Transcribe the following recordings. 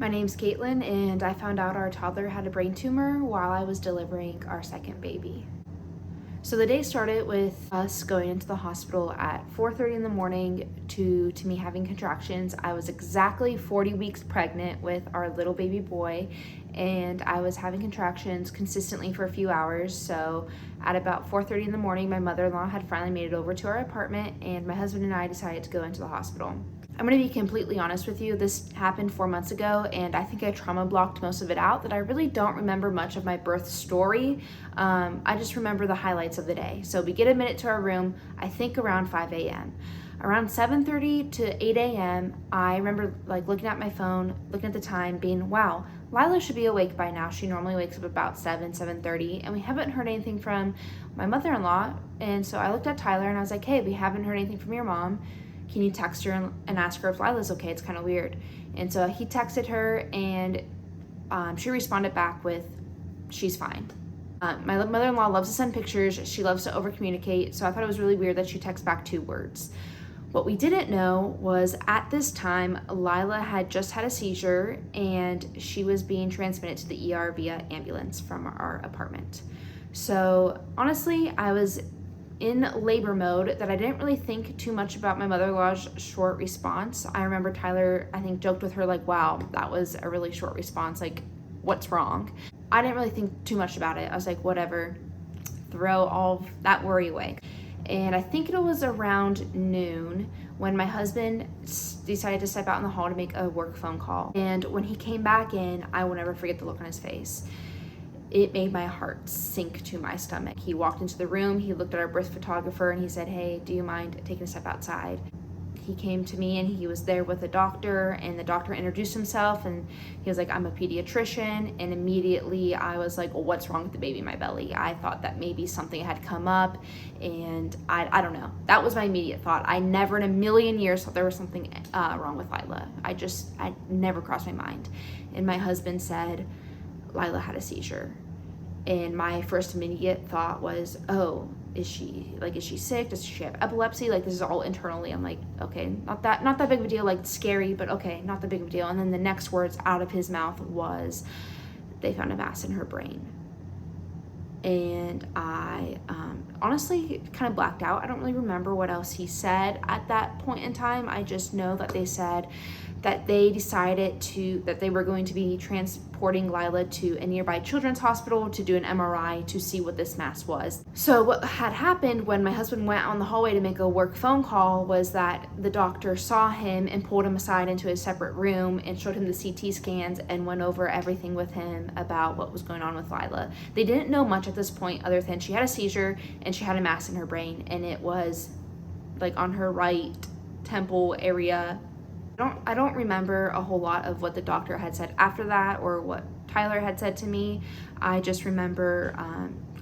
My name's Caitlin, and I found out our toddler had a brain tumor while I was delivering our second baby. So the day started with us going into the hospital at 4:30 in the morning to me having contractions. I was exactly 40 weeks pregnant with our little baby boy, and I was having contractions consistently for a few hours. So at about 4:30 in the morning, my mother-in-law had finally made it over to our apartment, and my husband and I decided to go into the hospital. I'm gonna be completely honest with you, this happened 4 months ago, and I think I trauma blocked most of it out, that I really don't remember much of my birth story. I just remember the highlights of the day. So we get admitted to our room, I think around 5 a.m. Around 7:30 to 8 a.m., I remember looking at my phone, looking at the time, being, wow, Lila should be awake by now. She normally wakes up about 7:30, and we haven't heard anything from my mother-in-law. And so I looked at Tyler and I was like, hey, we haven't heard anything from your mom. Can you text her and ask her if Lila's okay? It's kind of weird. And so he texted her, and she responded back with, she's fine. My mother-in-law loves to send pictures. She loves to over-communicate. So I thought it was really weird that she texted back 2 words. What we didn't know was at this time, Lila had just had a seizure, and she was being transmitted to the ER via ambulance from our apartment. So honestly, I was in labor mode that I didn't really think too much about my mother-in-law's short response. I remember Tyler, I think, joked with her like, wow, that was a really short response. Like, what's wrong? I didn't really think too much about it. I was like, whatever, throw all of that worry away. And I think it was around noon when my husband decided to step out in the hall to make a work phone call. And when he came back in, I will never forget the look on his face. It made my heart sink to my stomach. He walked into the room, he looked at our birth photographer, and he said, hey, do you mind taking a step outside? He came to me, and he was there with a doctor, and the doctor introduced himself, and he was like, I'm a pediatrician. And immediately I was like, well, what's wrong with the baby in my belly? I thought that maybe something had come up, and I don't know. That was my immediate thought. I never in a million years thought there was something wrong with Lila. I never crossed my mind. And my husband said, Lila had a seizure. And my first immediate thought was, oh, is she sick? Does she have epilepsy? This is all internally. I'm like, okay, not that big of a deal, scary, but okay, not that big of a deal. And then the next words out of his mouth was, they found a mass in her brain. And I honestly kind of blacked out. I don't really remember what else he said at that point in time. I just know that they said that they decided that they were going to be transporting Lila to a nearby children's hospital to do an MRI to see what this mass was. So what had happened when my husband went out in the hallway to make a work phone call was that the doctor saw him and pulled him aside into a separate room and showed him the CT scans and went over everything with him about what was going on with Lila. They didn't know much at this point other than she had a seizure and she had a mass in her brain, and it was on her right temple area. I don't remember a whole lot of what the doctor had said after that or what Tyler had said to me. I just remember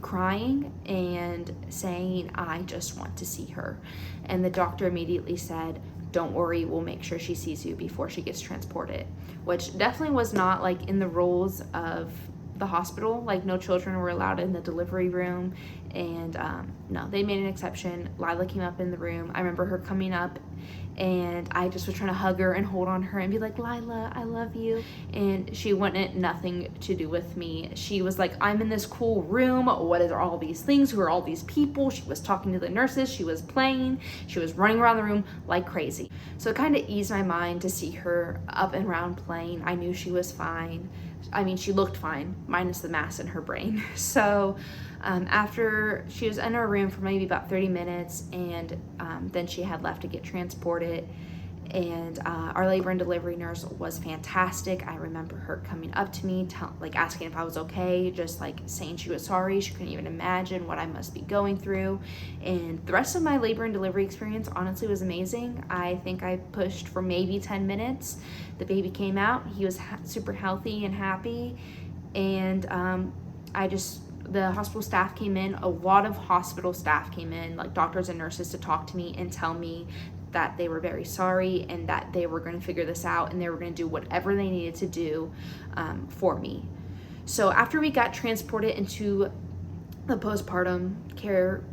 crying and saying, I just want to see her. And the doctor immediately said, don't worry, we'll make sure she sees you before she gets transported, which definitely was not in the rules of the hospital. No children were allowed in the delivery room, and no, they made an exception. Lila came up in the room. I remember her coming up, and I just was trying to hug her and hold on her and be like, Lila, I love you. And she wanted nothing to do with me. She was like, I'm in this cool room. What are all these things? Who are all these people? She was talking to the nurses. She was playing. She was running around the room like crazy. So it kind of eased my mind to see her up and around playing. I knew she was fine. I mean, she looked fine, minus the mass in her brain. So after she was in her room for maybe about 30 minutes, and then she had left to get transported. And our labor and delivery nurse was fantastic. I remember her coming up to me, asking if I was okay, just saying she was sorry. She couldn't even imagine what I must be going through. And the rest of my labor and delivery experience honestly was amazing. I think I pushed for maybe 10 minutes. The baby came out. He was super healthy and happy. And the hospital staff came in. A lot of hospital staff came in, doctors and nurses, to talk to me and tell me that they were very sorry and that they were going to figure this out and they were going to do whatever they needed to do for me. So after we got transported into the postpartum care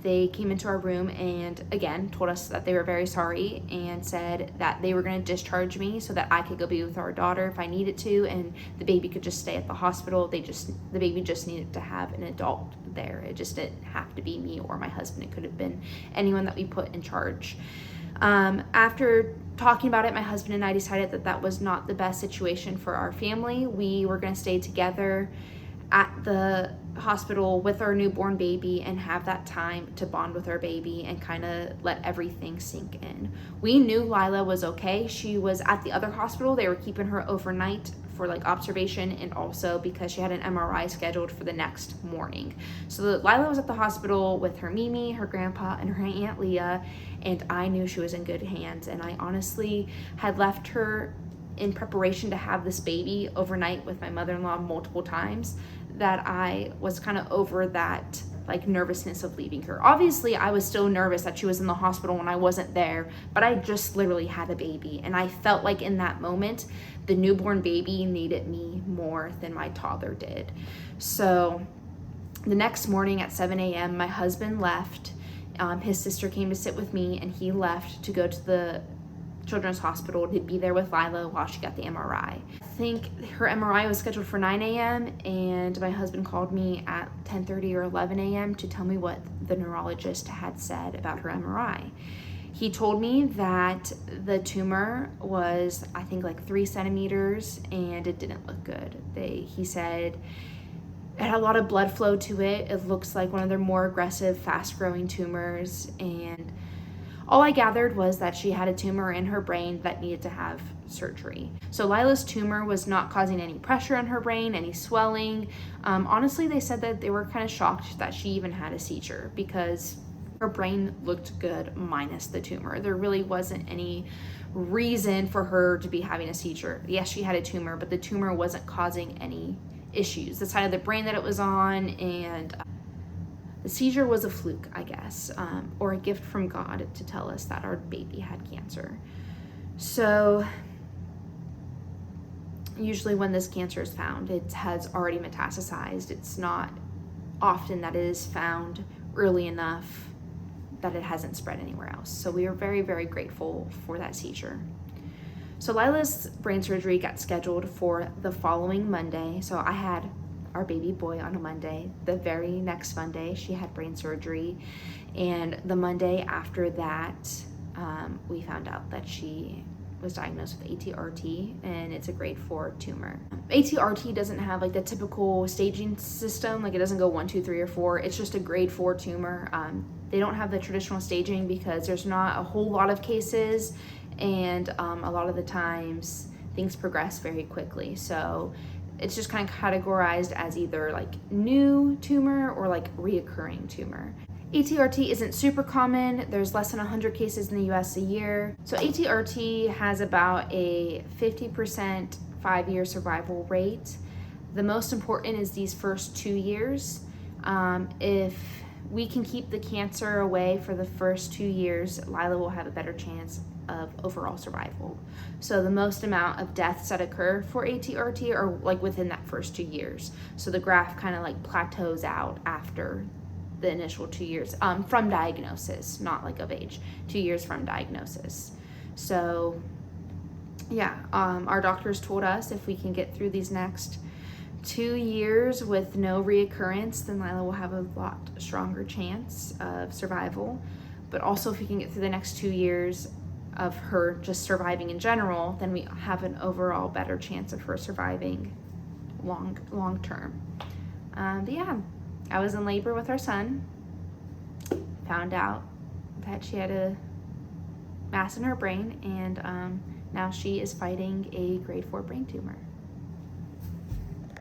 They came into our room and again told us that they were very sorry and said that they were going to discharge me so that I could go be with our daughter if I needed to, and the baby could just stay at the hospital. The baby just needed to have an adult there. It just didn't have to be me or my husband. It could have been anyone that we put in charge. After talking about it, my husband and I decided that that was not the best situation for our family. We were going to stay together at the hospital with our newborn baby and have that time to bond with our baby and kind of let everything sink in. We knew Lila was okay. She was at the other hospital. They were keeping her overnight for like observation, and also because she had an MRI scheduled for the next morning. So Lila was at the hospital with her Mimi, her grandpa, and her Aunt Leah, and I knew she was in good hands. And I honestly had left her in preparation to have this baby overnight with my mother-in-law multiple times, that I was kind of over that like nervousness of leaving her. Obviously, I was still nervous that she was in the hospital when I wasn't there, but I just literally had a baby, and I felt like in that moment, the newborn baby needed me more than my toddler did. So the next morning at 7 a.m., my husband left. His sister came to sit with me, and he left to go to the Children's Hospital to be there with Lila while she got the MRI. I think her MRI was scheduled for 9 a.m. and my husband called me at 10:30 or 11 a.m. to tell me what the neurologist had said about her MRI. He told me that the tumor was, I think, like 3 centimeters and it didn't look good. He said it had a lot of blood flow to it. It looks like one of their more aggressive, fast-growing tumors, and all I gathered was that she had a tumor in her brain that needed to have surgery. So Lila's tumor was not causing any pressure in her brain, any swelling. Honestly, they said that they were kind of shocked that she even had a seizure because her brain looked good minus the tumor. There really wasn't any reason for her to be having a seizure. Yes, she had a tumor, but the tumor wasn't causing any issues. The side of the brain that it was on, and the seizure was a fluke, I guess, or a gift from God to tell us that our baby had cancer. So usually when this cancer is found, it has already metastasized. It's not often that it is found early enough that it hasn't spread anywhere else. So we are very, very grateful for that seizure. So Lila's brain surgery got scheduled for the following Monday. So I had our baby boy on a Monday. The very next Monday, she had brain surgery. And the Monday after that, we found out that she was diagnosed with ATRT, and it's a grade 4 tumor. ATRT doesn't have like the typical staging system, like it doesn't go 1, 2, 3, or 4. It's just a grade 4 tumor. They don't have the traditional staging because there's not a whole lot of cases, and a lot of the times things progress very quickly. So it's just kind of categorized as either like new tumor or like reoccurring tumor. ATRT isn't super common. There's less than 100 cases in the US a year. So ATRT has about a 50% 5-year survival rate. The most important is these first 2 years. If we can keep the cancer away for the first 2 years, Lila will have a better chance of overall survival. So the most amount of deaths that occur for ATRT are like within that first 2 years. So the graph kind of like plateaus out after the initial 2 years from diagnosis, not like of age, 2 years from diagnosis. So yeah, our doctors told us if we can get through these next 2 years with no reoccurrence, then Lila will have a lot stronger chance of survival. But also if we can get through the next 2 years of her just surviving in general, then we have an overall better chance of her surviving long term. But yeah, I was in labor with our son, found out that she had a mass in her brain, and now she is fighting a grade 4 brain tumor.